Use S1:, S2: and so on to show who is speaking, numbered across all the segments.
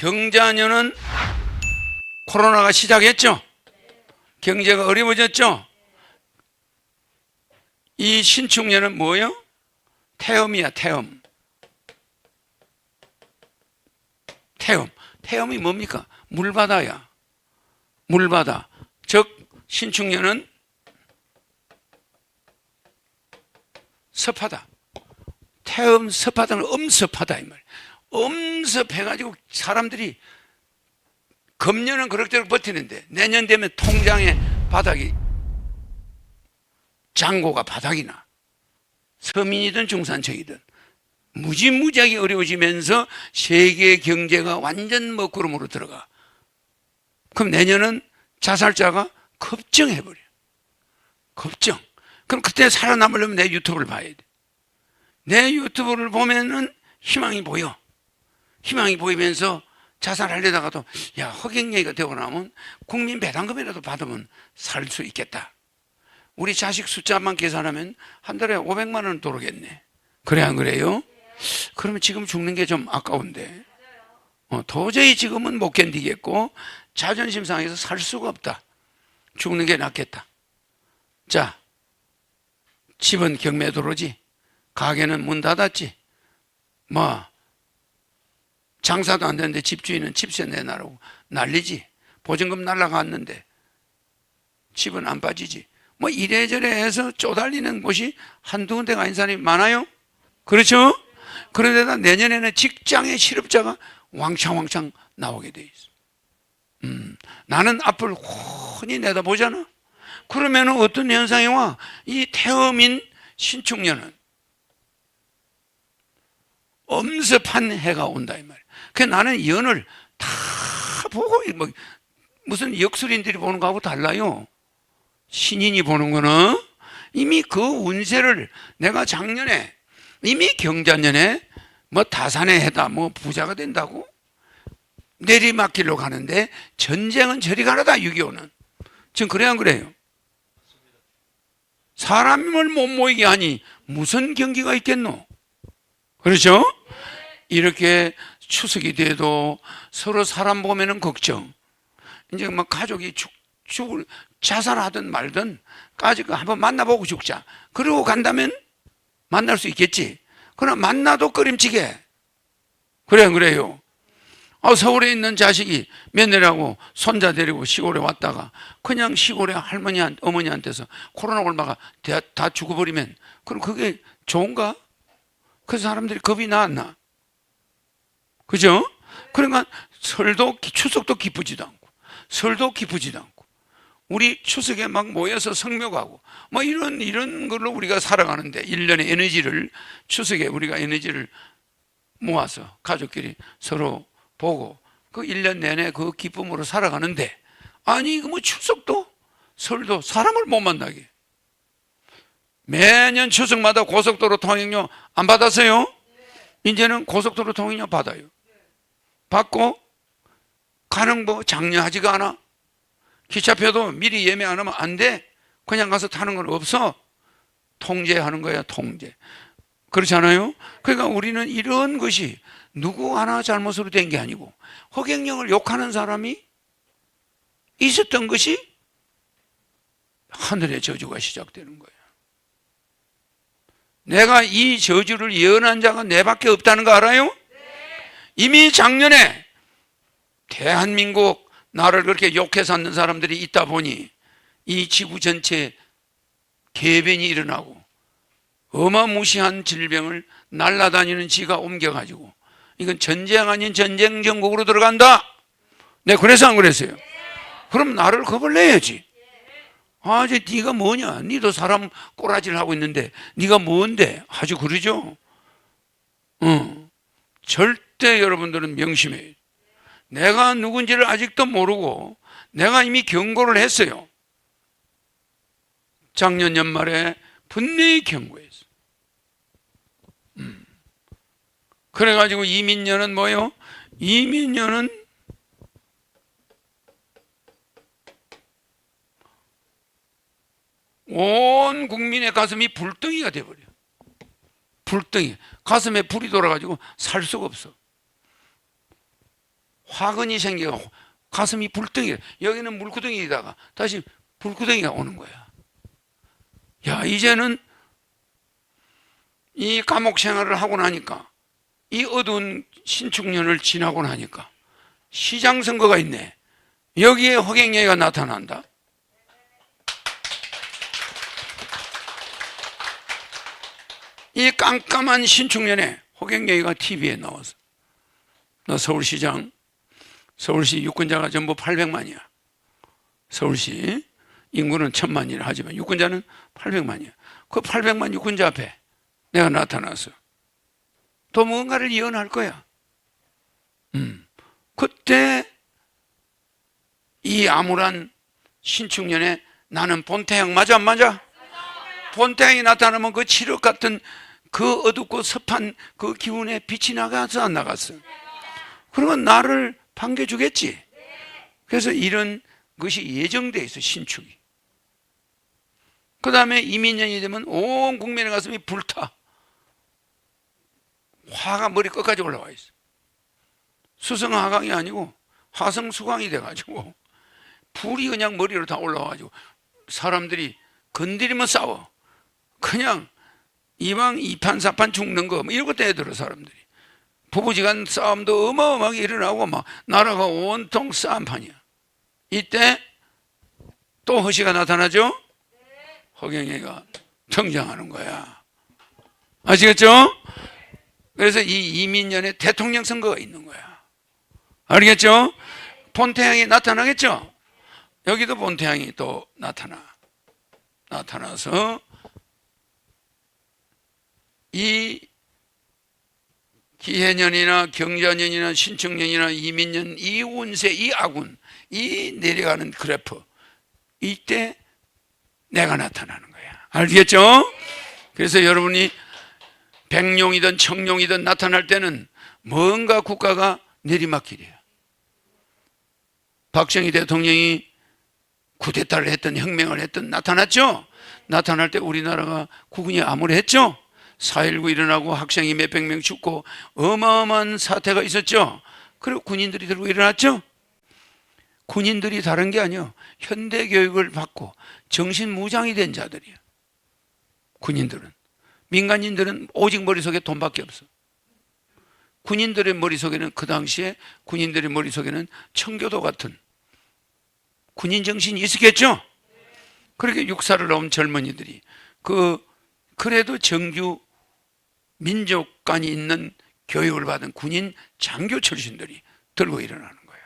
S1: 경자년은 코로나가 시작했죠. 경제가 어려워졌죠. 이 신축년은 뭐예요? 태음이야, 태음. 태음이 뭡니까? 물바다야. 물바다. 즉 신축년은 습하다. 태음 습하다는 엄습하다 이 말이야. 엄습해가지고 사람들이 금년은 그럭저럭 버티는데 내년 되면 통장의 바닥이 잔고가 바닥이 나. 서민이든 중산층이든 무지무지하게 어려워지면서 세계 경제가 완전 먹구름으로 들어가. 그럼 내년은 자살자가 급증해버려. 급증. 그럼 그때 살아남으려면 내 유튜브를 봐야 돼. 내 유튜브를 보면은 희망이 보여. 희망이 보이면서 자살하려다가도 야, 허경영이가 되고 나면 국민 배당금이라도 받으면 살 수 있겠다. 우리 자식 숫자만 계산하면 한 달에 500만 원 들어오겠네. 그래 안 그래요? 그러면 지금 죽는 게 좀 아까운데 도저히 지금은 못 견디겠고 자존심 상해서 살 수가 없다. 죽는 게 낫겠다. 자, 집은 경매도로지, 가게는 문 닫았지, 뭐 장사도 안 되는데 집주인은 집세 내놔라고 난리지. 보증금 날라갔는데 집은 안 빠지지. 뭐 이래저래 해서 쪼달리는 곳이 한두 군데가 아닌 사람이 많아요. 그렇죠? 그런데다 내년에는 직장의 실업자가 왕창 나오게 돼 있어. 나는 앞을 훤히 내다보잖아. 그러면 어떤 현상이 와? 이 태음인 신축년은 엄습한 해가 온다 이 말이야. 그래서 나는 연을 다 보고 뭐 무슨 역술인들이 보는 거하고 달라요. 신인이 보는 거는 이미 그 운세를 내가 작년에 이미 경자년에 뭐 다산의 해다 뭐 부자가 된다고 내리막길로 가는데 전쟁은 저리 가라다. 6.25는 지금 그래 안 그래요? 사람을 못 모이게 하니 무슨 경기가 있겠노? 그렇죠? 이렇게 추석이 돼도 서로 사람 보면은 걱정. 이제 막 가족이 죽을 자살하든 말든 까지 한번 만나보고 죽자. 그러고 간다면 만날 수 있겠지. 그러나 만나도 꺼림칙해. 그래 안 그래요? 서울에 있는 자식이 며느리하고 손자 데리고 시골에 왔다가 그냥 시골에 할머니한테 어머니한테서 코로나 걸마가 다 죽어버리면 그럼 그게 좋은가? 그래서 사람들이 겁이 나왔나? 그죠? 그러니까 설도 추석도 기쁘지도 않고 설도 기쁘지도 않고 우리 추석에 막 모여서 성묘하고 뭐 이런 걸로 우리가 살아가는데 1년의 에너지를 추석에 우리가 에너지를 모아서 가족끼리 서로 보고 그 1년 내내 그 기쁨으로 살아가는데 아니 그 뭐 추석도 설도 사람을 못 만나게 매년 추석마다 고속도로 통행료 안 받았어요? 이제는 고속도로 통행료 받아요. 받고 가는 거 장려하지가 않아. 기차표도 미리 예매 안 하면 안 돼. 그냥 가서 타는 건 없어. 통제하는 거야, 통제. 그렇지 않아요? 그러니까 우리는 이런 것이 누구 하나 잘못으로 된 게 아니고 허경영을 욕하는 사람이 있었던 것이 하늘의 저주가 시작되는 거예요. 내가 이 저주를 예언한 자가 내밖에 없다는 거 알아요? 이미 작년에 대한민국 나를 그렇게 욕해 샀는 사람들이 있다 보니 이 지구 전체에 개변이 일어나고 어마무시한 질병을 날아다니는 지가 옮겨가지고 이건 전쟁 아닌 전쟁 전국으로 들어간다. 네, 그래서 안 그랬어요? 그럼 나를 겁을 내야지. 이제 네가 뭐냐? 네도 사람 꼬라지를 하고 있는데 네가 뭔데? 아주 그러죠? 절대 여러분들은 명심해요. 내가 누군지를 아직도 모르고 내가 이미 경고를 했어요. 작년 연말에 분명히 경고했어. 그래가지고 이민년은 뭐예요? 이민년은 온 국민의 가슴이 불덩이가 돼버려. 불덩이. 가슴에 불이 돌아가지고 살 수가 없어. 화근이 생겨 가슴이 불덩이, 여기는 물구덩이다가 다시 불구덩이가 오는 거야. 야, 이제는 이 감옥 생활을 하고 나니까, 이 어두운 신축년을 지나고 나니까 시장 선거가 있네. 여기에 허경영이가 나타난다. 이 깜깜한 신축년에 허경영이가 TV에 나와서, 너 서울시장, 서울시 유권자가 전부 800만이야. 서울시 인구는 1000만이라 하지만 유권자는 800만이야. 그 800만 유권자 앞에 내가 나타나서 또 뭔가를 예언할 거야. 그때 이 암울한 신축년에 나는 본태양 맞아 안 맞아? 본태양이 나타나면 그 칠흑 같은 그 어둡고 습한 그 기운에 빛이 나가서 안 나갔어? 그러면 나를 반겨주겠지. 그래서 이런 것이 예정돼 있어, 신축이. 그 다음에 이민년이 되면 온 국민의 가슴이 불타. 화가 머리 끝까지 올라와 있어. 수성하강이 아니고 화성수강이 돼가지고 불이 그냥 머리로 다 올라와가지고 사람들이 건드리면 싸워. 그냥 이방 2판 4판 죽는 거 뭐 이런 것 때문에 사람들이 부부지간 싸움도 어마어마하게 일어나고 막 나라가 온통 싸움판이야. 이때 또 허시가 나타나죠. 허경영이가 등장하는 거야. 아시겠죠? 그래서 이 이민년에 대통령 선거가 있는 거야. 알겠죠? 본태양이 나타나겠죠? 여기도 본태양이 또 나타나서 이 기해년이나 경자년이나 신축년이나 이민년, 이 운세, 이 악운, 이 내려가는 그래프, 이때 내가 나타나는 거야. 알겠죠? 그래서 여러분이 백룡이든 청룡이든 나타날 때는 뭔가 국가가 내리막길이야. 박정희 대통령이 쿠데타를 했던, 혁명을 했던 나타났죠? 나타날 때 우리나라가 국군이 암울했죠? 4.19 일어나고 학생이 몇백 명 죽고 어마어마한 사태가 있었죠? 그리고 군인들이 들고 일어났죠? 군인들이 다른 게 아니에요. 현대 교육을 받고 정신무장이 된 자들이야. 군인들은. 민간인들은 오직 머릿속에 돈밖에 없어. 군인들의 머릿속에는, 그 당시에 군인들의 머릿속에는 청교도 같은 군인 정신이 있었겠죠? 그렇게 육사를 나온 젊은이들이 그래도 정규 민족관이 있는 교육을 받은 군인 장교 출신들이 들고 일어나는 거야.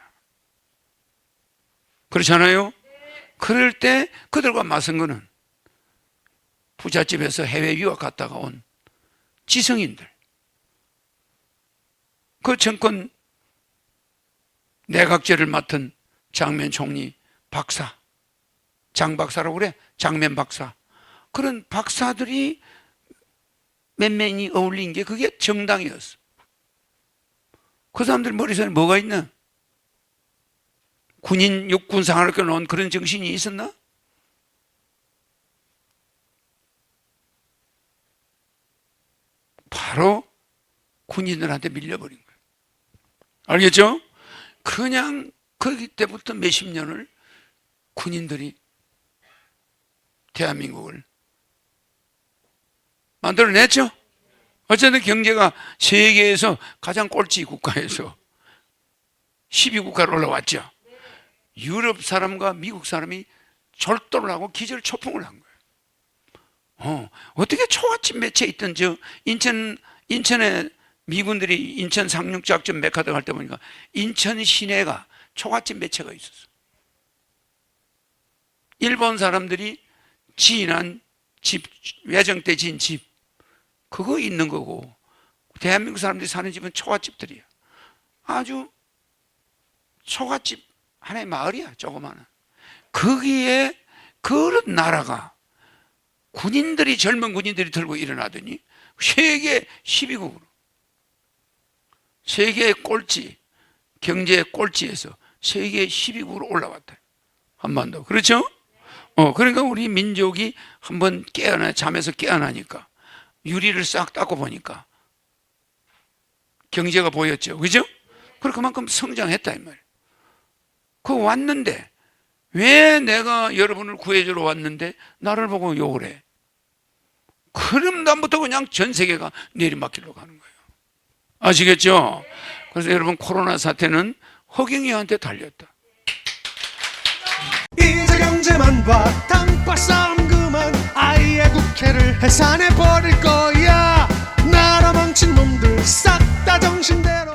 S1: 그렇잖아요? 그럴 때 그들과 맞선 거는 부잣집에서 해외 유학 갔다가 온 지성인들, 그 정권 내각제를 맡은 장면 총리 박사, 장 박사라고 그래, 장면 박사, 그런 박사들이 몇 명이 어울린 게 그게 정당이었어. 그 사람들 머릿속에 뭐가 있나? 군인 육군 생활학교 나온 그런 정신이 있었나? 바로 군인들한테 밀려버린 거예요. 알겠죠? 그냥 거기 때부터 몇십 년을 군인들이 대한민국을 만들어냈죠? 어쨌든 경제가 세계에서 가장 꼴찌 국가에서 12국가로 올라왔죠. 유럽 사람과 미국 사람이 절도를 하고 기절초풍을 한 거예요. 어떻게 초가집 매체에 있던 인천에 미군들이 인천 상륙작전 메카드 갈 때 보니까 인천 시내가 초가집 매체가 있었어. 일본 사람들이 지인한 집, 외정 때 지은 집, 그거 있는 거고, 대한민국 사람들이 사는 집은 초가집들이야. 아주 초가집 하나의 마을이야, 조그마한. 거기에 그런 나라가 군인들이, 젊은 군인들이 들고 일어나더니 세계 12국으로, 세계 꼴찌, 경제 꼴찌에서 세계 12국으로 올라왔다. 한반도. 그렇죠? 그러니까 우리 민족이 한번 잠에서 깨어나니까 유리를 싹 닦고 보니까 경제가 보였죠. 그죠? 그리고 그만큼 성장했다 이 말이에요. 그 왔는데 왜 내가 여러분을 구해주러 왔는데 나를 보고 욕을 해? 그럼 다음부터 그냥 전 세계가 내리막길로 가는 거예요. 아시겠죠? 그래서 여러분 코로나 사태는 허경영한테 달렸다.
S2: 이제 경제만 봐. 당파 싸움 그만. 아이의 국회를 해산해